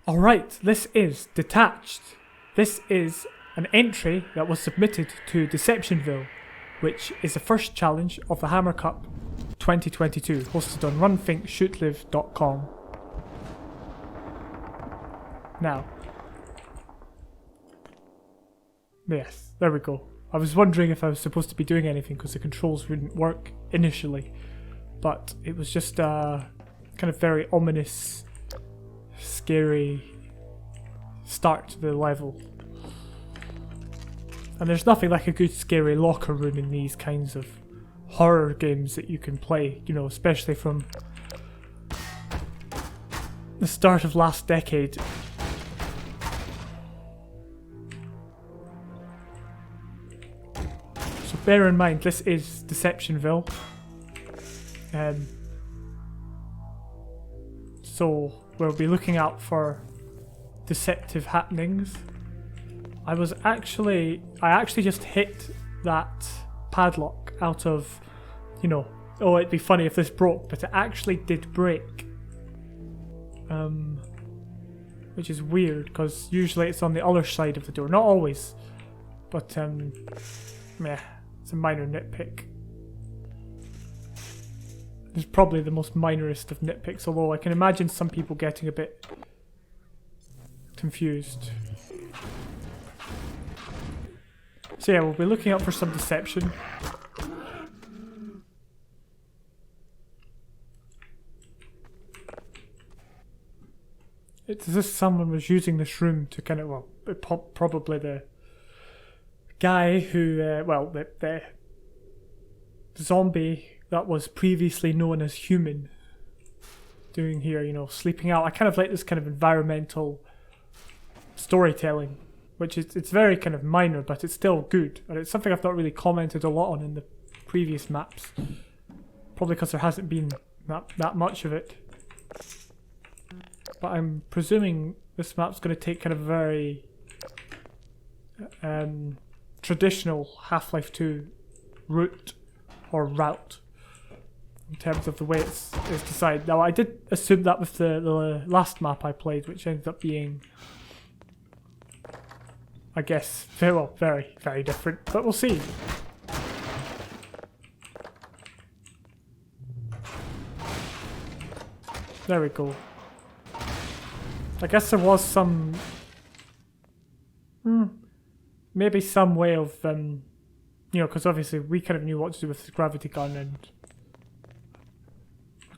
Alright, this is Detached. This is an entry that was submitted to DeceptionVille, which is the first challenge of the Hammer Cup 2022, hosted on runthinkshootlive.com. Now, yes, there we go. I was wondering if I was supposed to be doing anything because the controls wouldn't work initially, but it was just a kind of very ominous, scary start to the level. And there's nothing like a good scary locker room in these kinds of horror games that you can play, you know, especially from the start of last decade. So bear in mind, this is DeceptionVille. So we'll be looking out for deceptive happenings. I actually just hit that padlock out of, you know, oh, it'd be funny if this broke, but it actually did break. Which is weird, because usually it's on the other side of the door. Not always, but meh, it's a minor nitpick. It's probably the most minorest of nitpicks, although I can imagine some people getting a bit confused. So yeah, we'll be looking out for some deception. It's as if someone was using this room to kind of, well, probably the guy who, the zombie that was previously known as human doing here, you know, sleeping out. I kind of like this kind of environmental storytelling, which is, it's very kind of minor, but it's still good. And it's something I've not really commented a lot on in the previous maps. Probably because there hasn't been that much of it. But I'm presuming this map's going to take kind of a very traditional Half-Life 2 route in terms of the way it's decided. Now I did assume that with the last map I played, which ended up being, I guess, very, very different, but we'll see. There we go. I guess there was some, maybe some way of, you know, because obviously we kind of knew what to do with the gravity gun, and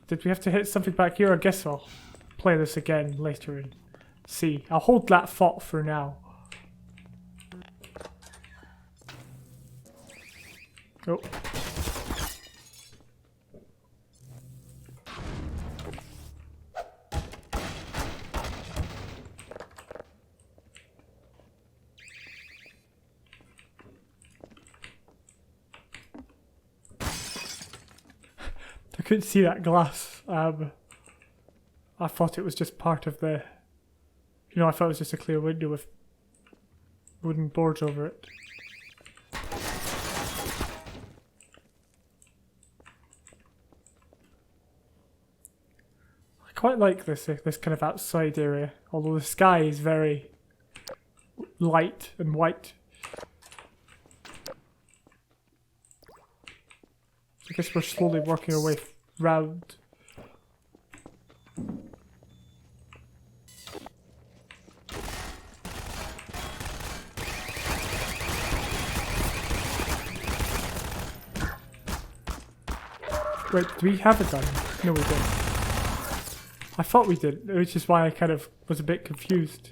did we have to hit something back here? I guess I'll play this again later and see. I'll hold that thought for now. Oh. I couldn't see that glass. I thought it was just part of the, you know, I thought it was just a clear window with wooden boards over it. I quite like this kind of outside area, although the sky is very light and white. I guess we're slowly working our way round. Wait, do we have a gun? No, we don't. I thought we did, which is why I kind of was a bit confused.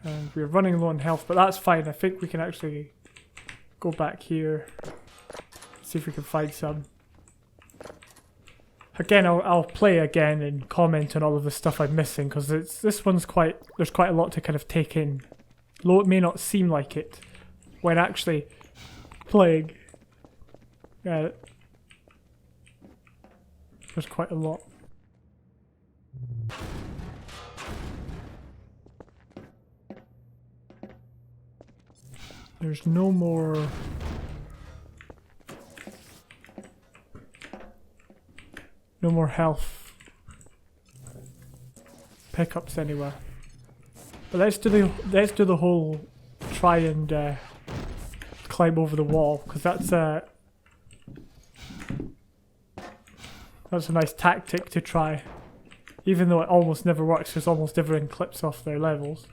And we're running low on health, but that's fine. I think we can actually go back here, see if we can find some. Again, I'll play again and comment on all of the stuff I'm missing, because this one's there's quite a lot to kind of take in. Though it may not seem like it when actually playing. There's quite a lot. There's no more health pickups anywhere. But let's do the whole try and climb over the wall, because that's a nice tactic to try. Even though it almost never works, because almost everyone clips off their levels.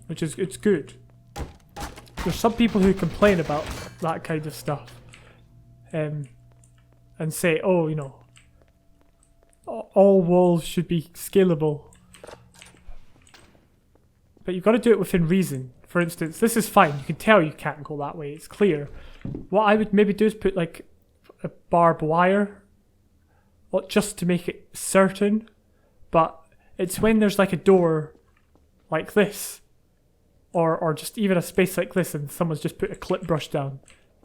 Which is, it's good. There's some people who complain about that kind of stuff. And say, oh, you know, all walls should be scalable. But you've got to do it within reason. For instance, this is fine. You can tell you can't go that way. It's clear. What I would maybe do is put like a barbed wire, not just to make it certain, but it's when there's like a door like this, or just even a space like this, and someone's just put a clip brush down,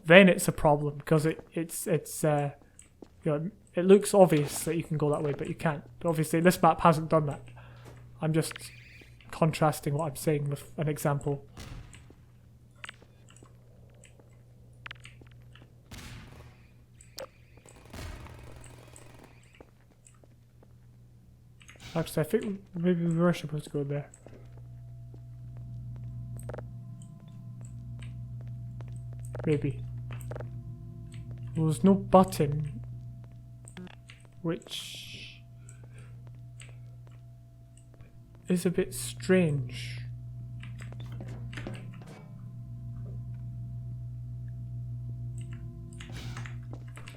then it's a problem, because it's you know, it looks obvious that you can go that way, but you can't. But obviously this map hasn't done that. I'm just contrasting what I'm saying with an example. Actually, I think maybe we were supposed to go there. Maybe. Well, there's no button, which is a bit strange.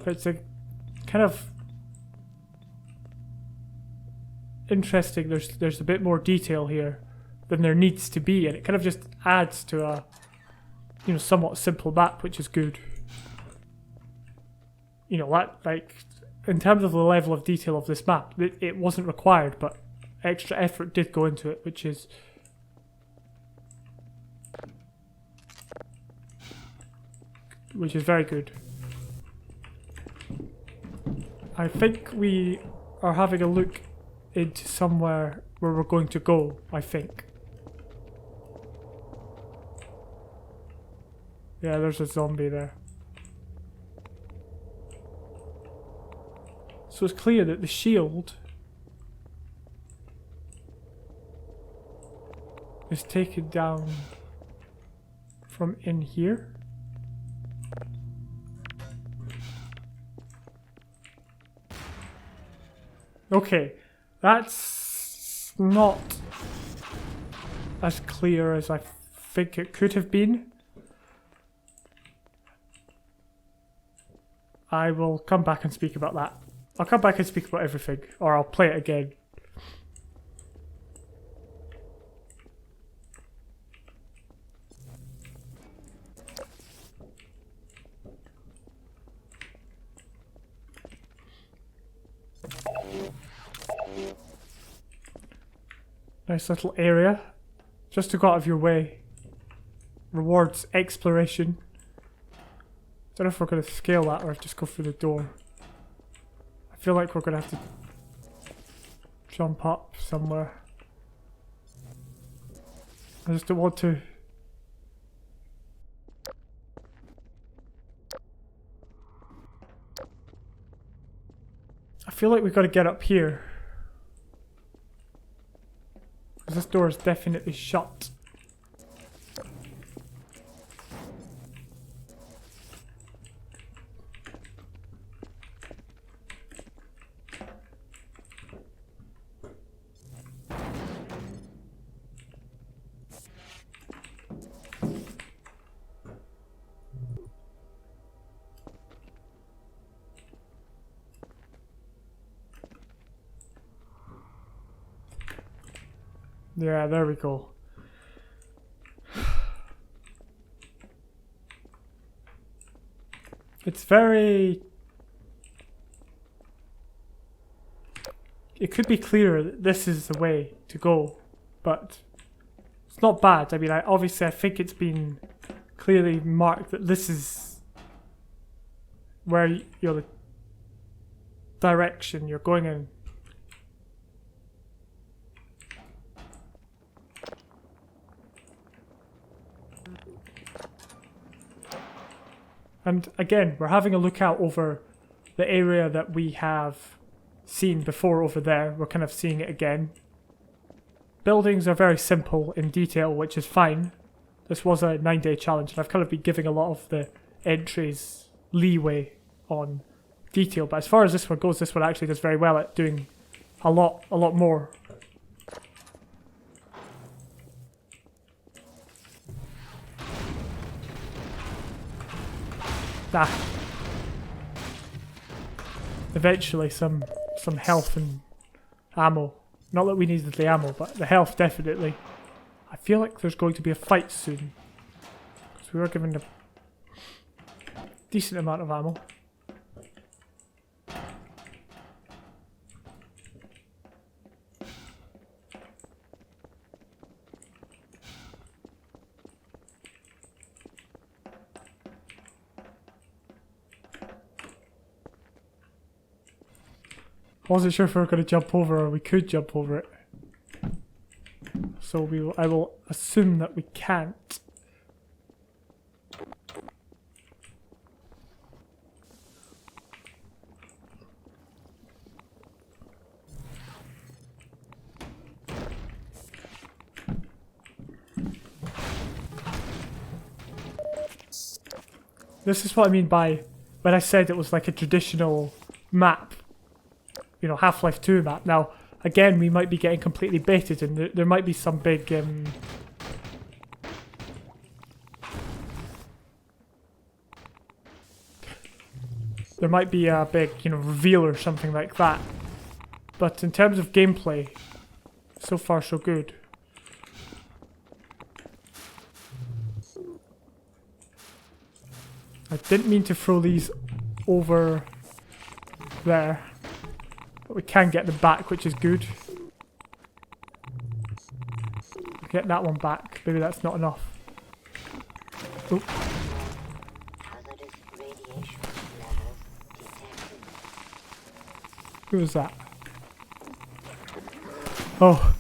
It's a kind of interesting. There's a bit more detail here than there needs to be, and it kind of just adds to a, you know, somewhat simple map, which is good. You know, that, like, in terms of the level of detail of this map, it wasn't required, but extra effort did go into it, which is very good. I think we are having a look into somewhere where we're going to go, I think. Yeah, there's a zombie there. So it's clear that the shield is taken down from in here. Okay, that's not as clear as I think it could have been. I will come back and speak about that. I'll come back and speak about everything, or I'll play it again. Nice little area, just to go out of your way. Rewards exploration. Don't know if we're going to scale that or just go through the door. I feel like we're going to have to jump up somewhere. I just don't want to. I feel like we've got to get up here. This door is definitely shut. Yeah, there we go. It's very... It could be clearer that this is the way to go, but it's not bad. I mean, obviously I think it's been clearly marked that this is where you're the direction you're going in. And again, we're having a look out over the area that we have seen before over there. We're kind of seeing it again. Buildings are very simple in detail, which is fine. This was a 9-day challenge, and I've kind of been giving a lot of the entries leeway on detail. But as far as this one goes, this one actually does very well at doing a lot more. Eventually some health and ammo. Not that we needed the ammo, but the health definitely. I feel like there's going to be a fight soon. Because we were given a decent amount of ammo. I wasn't sure if we were going to jump over or we could jump over it. So I will assume that we can't. This is what I mean by when I said it was like a traditional map. You know, Half-Life 2 map. Now, again, we might be getting completely baited, and there might be some big there might be a big, you know, reveal or something like that. But in terms of gameplay, so far so good. I didn't mean to throw these over there. But we can get them back, which is good. Get that one back. Maybe that's not enough. Oop. Who was that? Oh.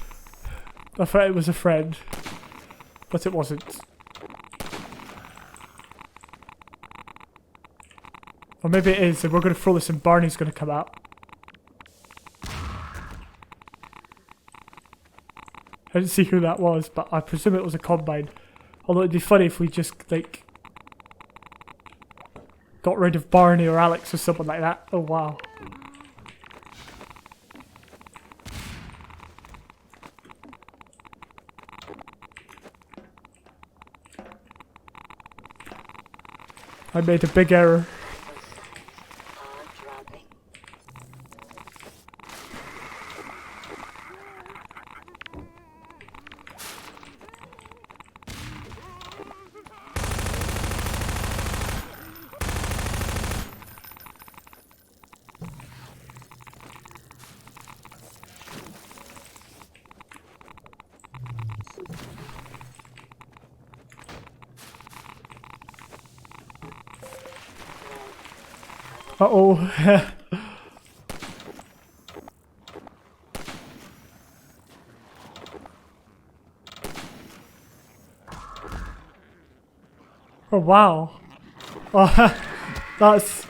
I thought it was a friend. But it wasn't. Or maybe it is, and we're going to throw this and Barney's going to come out. I didn't see who that was, but I presume it was a Combine. Although it'd be funny if we just, like, got rid of Barney or Alex or someone like that. Oh, wow. I made a big error. Uh-oh. Oh, wow. Oh, that's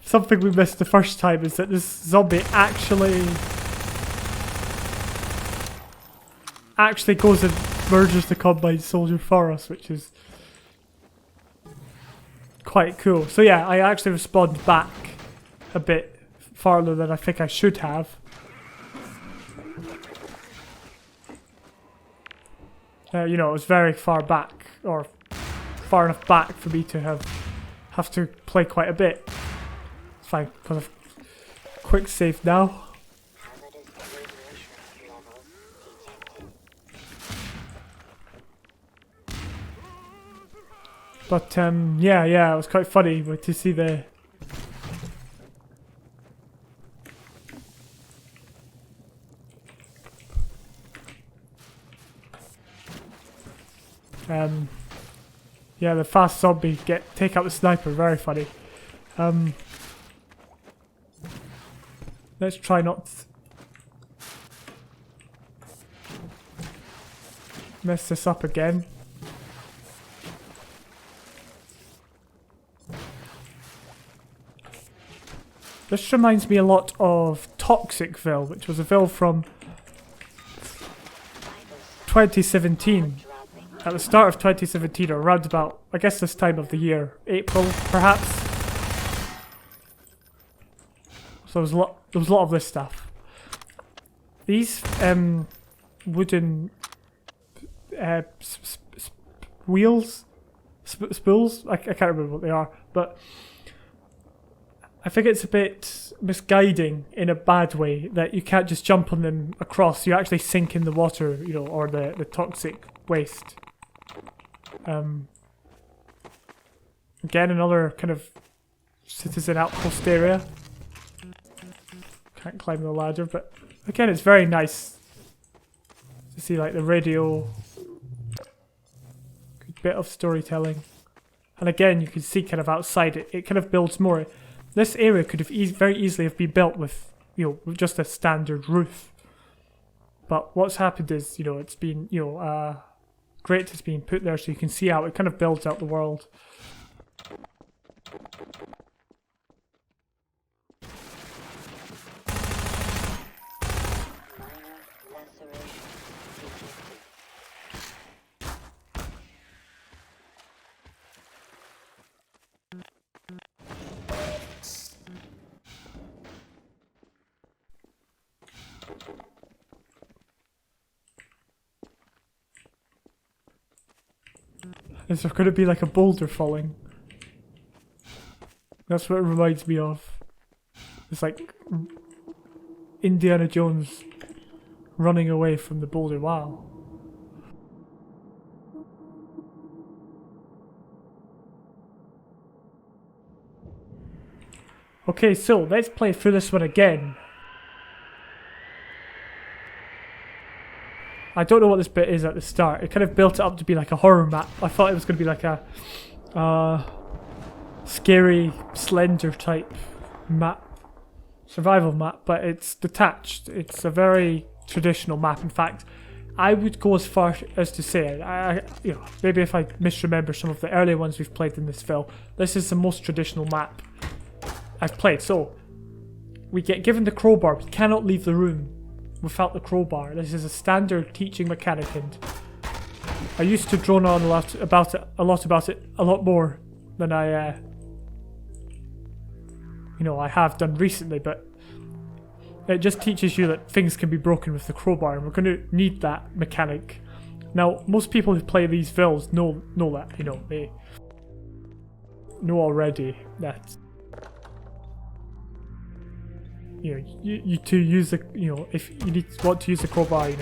something we missed the first time, is that this zombie actually goes and murders the Combine soldier for us, which is quite cool. So yeah, I actually respond back a bit farther than I think I should have. You know, it was very far back, or far enough back for me to have to play quite a bit. It's fine, kind of quick save now. But yeah, it was quite funny to see the yeah, the fast zombie take out the sniper, very funny. Let's try not mess this up again. This reminds me a lot of Toxicville, which was a ville from 2017. At the start of 2017, or around about, I guess this time of the year, April, perhaps. So there was a lot of this stuff. These wooden wheels, spools. I can't remember what they are, but I think it's a bit misguiding in a bad way that you can't just jump on them across. You actually sink in the water, you know, or the toxic waste. Again, another kind of citizen outpost area. Can't climb the ladder, but again, it's very nice to see like the radio. Good bit of storytelling. And again, you can see kind of outside it, it kind of builds more. This area could have very easily have been built with, you know, with just a standard roof. But what's happened is, you know, it's been, you know, grate has been put there so you can see how it kind of builds out the world. Is there going to be like a boulder falling? That's what it reminds me of. It's like Indiana Jones running away from the boulder. Wow. Okay, so let's play through this one again. I don't know what this bit is at the start. It kind of built it up to be like a horror map. I thought it was going to be like a scary, slender type map, survival map, but it's detached. It's a very traditional map. In fact, I would go as far as to say, you know, maybe if I misremember some of the earlier ones we've played in this film, this is the most traditional map I've played. So we get given the crowbar. We cannot leave the room without the crowbar. This is a standard teaching mechanic, and I used to drone on a lot about it, a lot more than I, you know, I have done recently. But it just teaches you that things can be broken with the crowbar, and we're going to need that mechanic. Now, most people who play these vills know that, you know, they know already that. You know, you to use the, you know, if you want to use the crowbar, you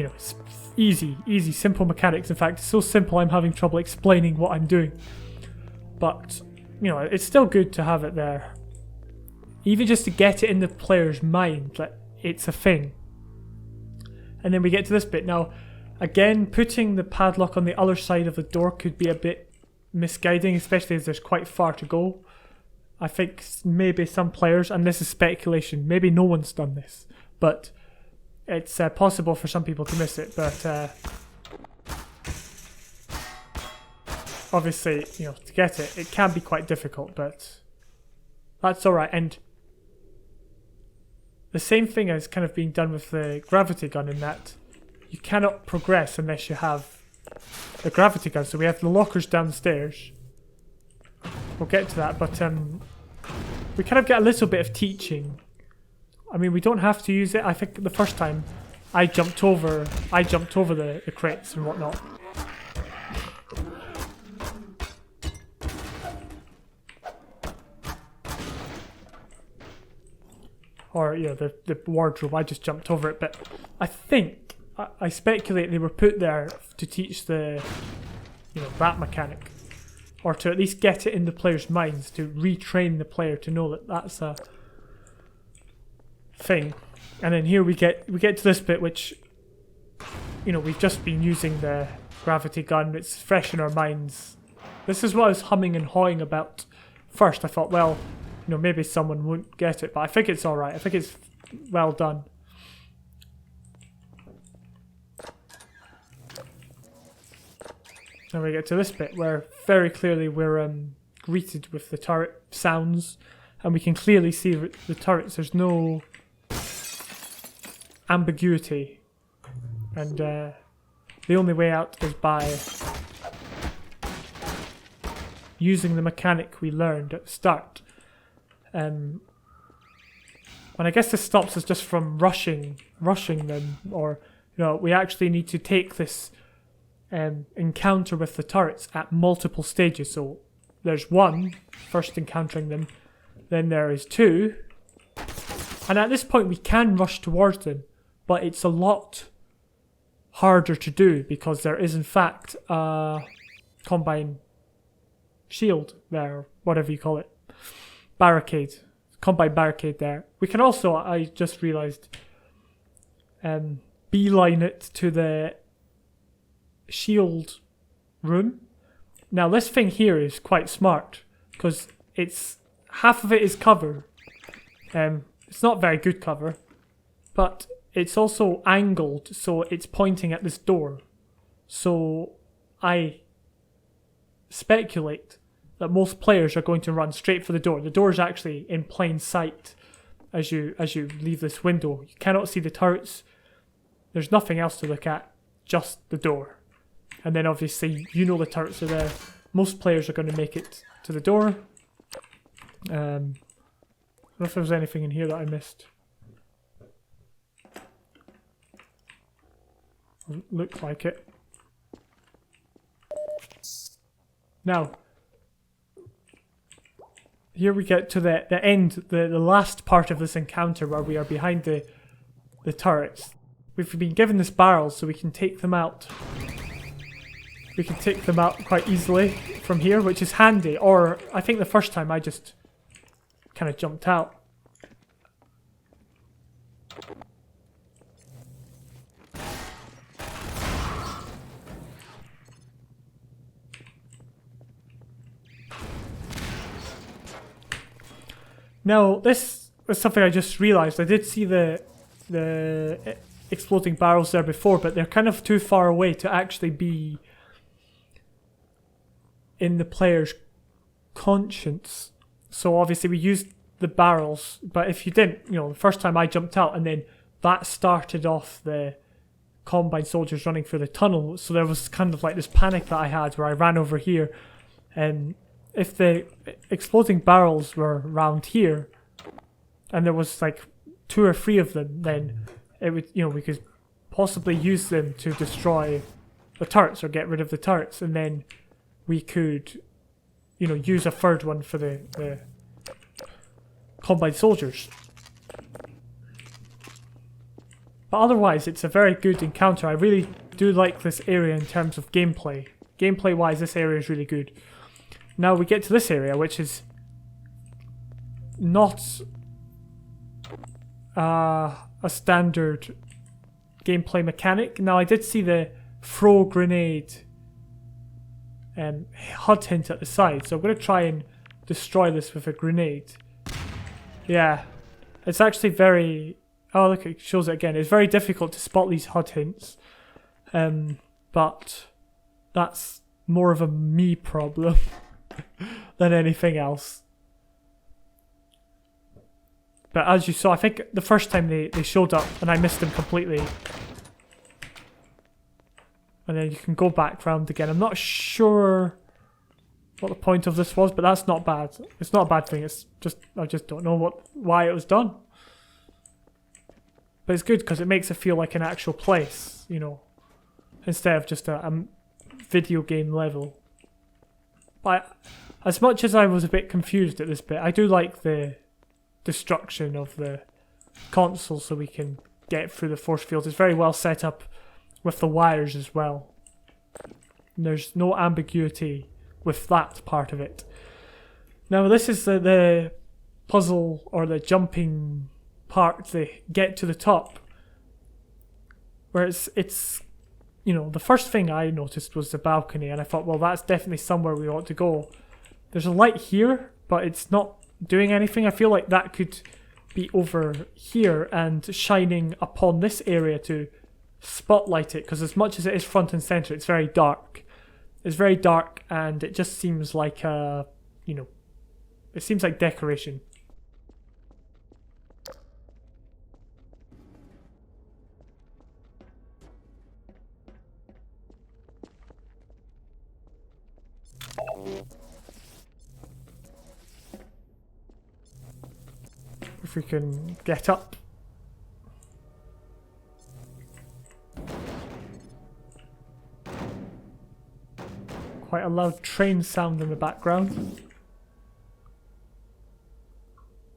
know, it's easy, simple mechanics. In fact, it's so simple I'm having trouble explaining what I'm doing. But, you know, it's still good to have it there. Even just to get it in the player's mind that it's a thing. And then we get to this bit. Now, again, putting the padlock on the other side of the door could be a bit misguiding, especially as there's quite far to go. I think maybe some players, and this is speculation, maybe no one's done this, but it's possible for some people to miss it. But obviously, you know, to get it, it can be quite difficult, but that's alright. And the same thing is kind of being done with the gravity gun, in that you cannot progress unless you have the gravity gun. So we have the lockers downstairs. We'll get to that, but we kind of get a little bit of teaching. I mean, we don't have to use it. I think the first time I jumped over the crates and whatnot. Or, you know, the wardrobe, I just jumped over it. But I think, I speculate they were put there to teach the, you know, that mechanic. Or to at least get it in the player's minds, to retrain the player to know that that's a thing. And then here we get to this bit, which, you know, we've just been using the gravity gun. It's fresh in our minds. This is what I was humming and hawing about first. I thought, well, you know, maybe someone won't get it, but I think it's alright. I think it's well done. And we get to this bit where very clearly we're greeted with the turret sounds, and we can clearly see the turrets. There's no ambiguity, and the only way out is by using the mechanic we learned at the start. And I guess this stops us just from rushing them, or we actually need to take this encounter with the turrets at multiple stages. So there's one, first encountering them, then there is two, and at this point we can rush towards them, but it's a lot harder to do because there is in fact a combine shield there, whatever you call it, barricade, combine barricade there. We can also, I just realised, beeline it to the shield room. Now this thing here is quite smart because it's half of it is cover. It's not very good cover, but it's also angled, so it's pointing at this door. So I speculate that most players are going to run straight for the door. The door is actually in plain sight as you leave this window. You cannot see the turrets. There's nothing else to look at, just the door. And then obviously the turrets are there. Most players are going to make it to the door. I don't know if there was anything in here that I missed. Looked like it. Now, here we get to the end, the last part of this encounter where we are behind the turrets. We've been given this barrel so we can take them out. We can take them out quite easily from here, which is handy. Or I think the first time I just kind of jumped out. Now, this was something I just realised. I did see the exploding barrels there before, but they're kind of too far away to actually be in the player's conscience. So obviously we used the barrels, but if you didn't, the first time I jumped out and then that started off the combine soldiers running through the tunnel. So there was kind of like this panic that I had where I ran over here, and if the exploding barrels were around here and there was like 2 or 3 of them, then it would, we could possibly use them to destroy the turrets or get rid of the turrets, and then we could, use a third one for the combine soldiers. But otherwise, it's a very good encounter. I really do like this area in terms of gameplay. Gameplay-wise, this area is really good. Now we get to this area, which is not a standard gameplay mechanic. Now I did see the throw grenade HUD hint at the side, so I'm going to try and destroy this with a grenade. Yeah, it's actually very... Oh look, it shows it again. It's very difficult to spot these HUD hints, but that's more of a me problem than anything else. But as you saw, I think the first time they showed up and I missed them completely. And then you can go back round again. I'm not sure what the point of this was, but that's not bad. It's not a bad thing. It's just, I just don't know why it was done. But it's good because it makes it feel like an actual place, instead of just a video game level. But as much as I was a bit confused at this bit, I do like the destruction of the console so we can get through the force field. It's very well set up with the wires as well. And there's no ambiguity with that part of it. Now this is the puzzle or the jumping part to get to the top, where it's the first thing I noticed was the balcony, and I thought, well, that's definitely somewhere we ought to go. There's a light here, but it's not doing anything. I feel like that could be over here and shining upon this area to spotlight it, because as much as it is front and center, it's very dark. It's very dark, and it just seems like it seems like decoration. If we can get up. Quite a loud train sound in the background.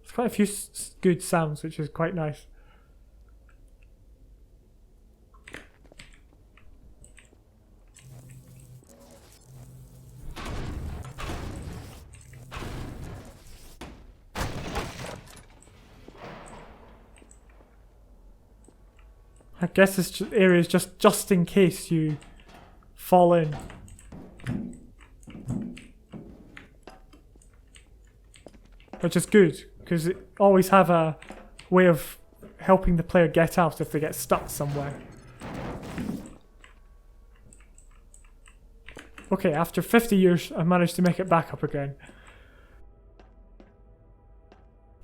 There's quite a few good sounds, which is quite nice. I guess this area is just in case you fall in. Which is good, because it always have a way of helping the player get out if they get stuck somewhere. Okay, after 50 years I managed to make it back up again.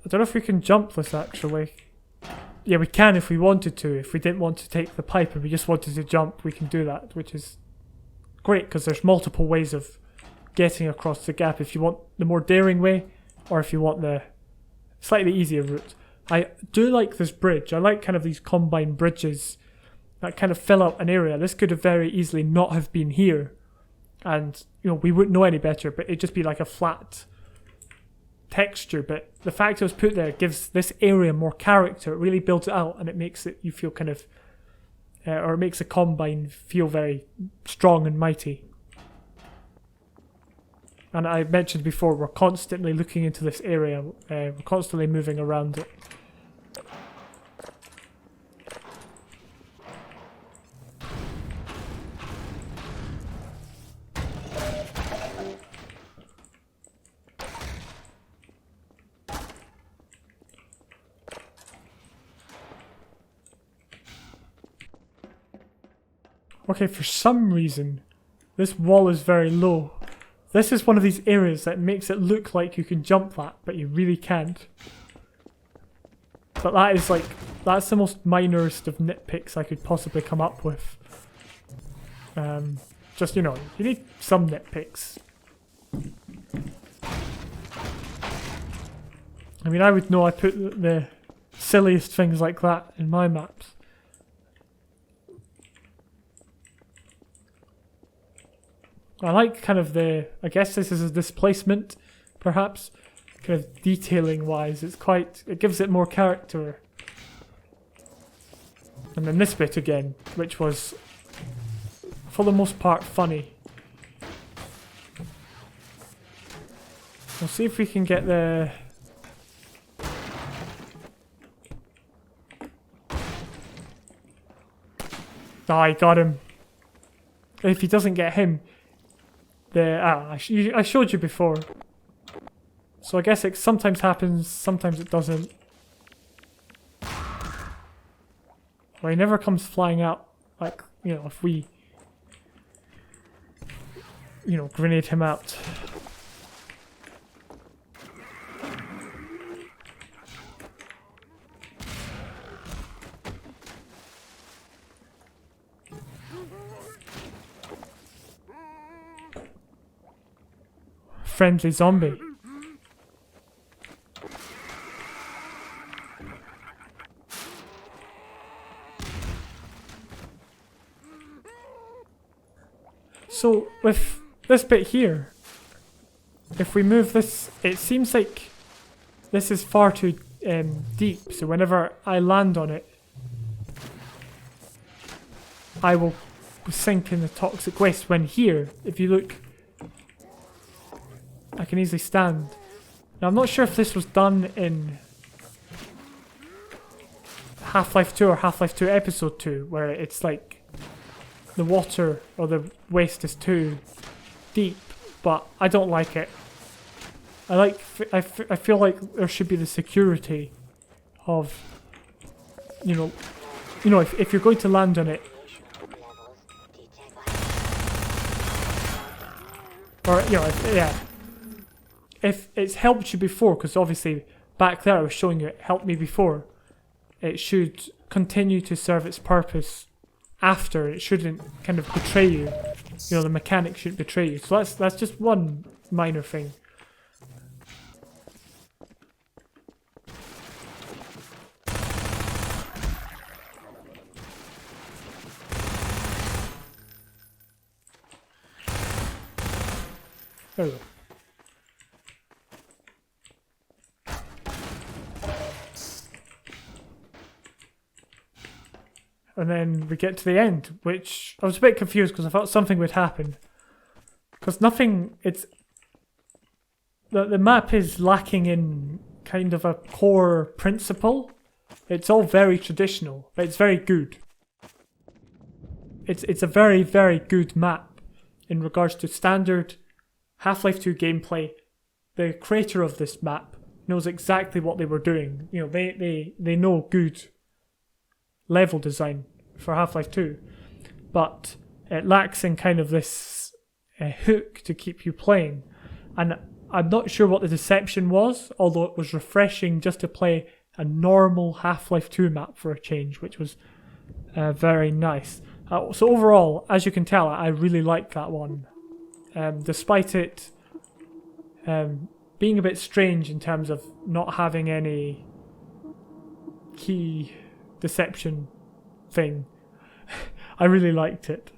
I don't know if we can jump this actually. Yeah, we can if we wanted to. If we didn't want to take the pipe and we just wanted to jump, we can do that, which is great because there's multiple ways of getting across the gap if you want the more daring way or if you want the slightly easier route. I do like this bridge. I like kind of these combined bridges that kind of fill up an area. This could have very easily not have been here and, you know, we wouldn't know any better, but it'd just be like a flat texture, but the fact it was put there gives this area more character. It really builds it out and it makes it, you feel kind of, or it makes the combine feel very strong and mighty. And I mentioned before, we're constantly looking into this area, we're constantly moving around it. Okay, for some reason, this wall is very low. This is one of these areas that makes it look like you can jump that, but you really can't. But that is like, that's the most minorest of nitpicks I could possibly come up with. Just, you know, you need some nitpicks. I mean, I would know I put the silliest things like that in my maps. I like kind of the, I guess this is a displacement, perhaps, kind of detailing wise, it's quite, it gives it more character. And then this bit again, which was, for the most part, funny. We'll see if we can get the... Oh, I got him. If he doesn't get him... I showed you before. So I guess it sometimes happens, sometimes it doesn't. Well, he never comes flying out, like, you know, if we, you know, grenade him out. Friendly zombie. So with this bit here, if we move this, it seems like this is far too deep, so whenever I land on it, I will sink in the toxic waste. When here, if you look, I can easily stand. Now I'm not sure if this was done in Half-Life 2 or Half-Life 2 Episode 2, where it's like the water or the waste is too deep, but I don't like it. I feel like there should be the security of, you know, if you're going to land on it, or you know, if it's helped you before, because obviously back there I was showing you it helped me before, it should continue to serve its purpose after. It shouldn't kind of betray you. You know, the mechanic shouldn't betray you. So that's just one minor thing. There we go. And then we get to the end, which I was a bit confused because I thought something would happen. Because nothing, it's... The map is lacking in kind of a core principle. It's all very traditional, but it's very good. It's a very, very good map in regards to standard Half-Life 2 gameplay. The creator of this map knows exactly what they were doing. You know, they know good level design for Half-Life 2, but it lacks in kind of this hook to keep you playing. And I'm not sure what the deception was, although it was refreshing just to play a normal Half-Life 2 map for a change, which was very nice. So overall, as you can tell, I really like that one. Despite it being a bit strange in terms of not having any key deception thing, I really liked it.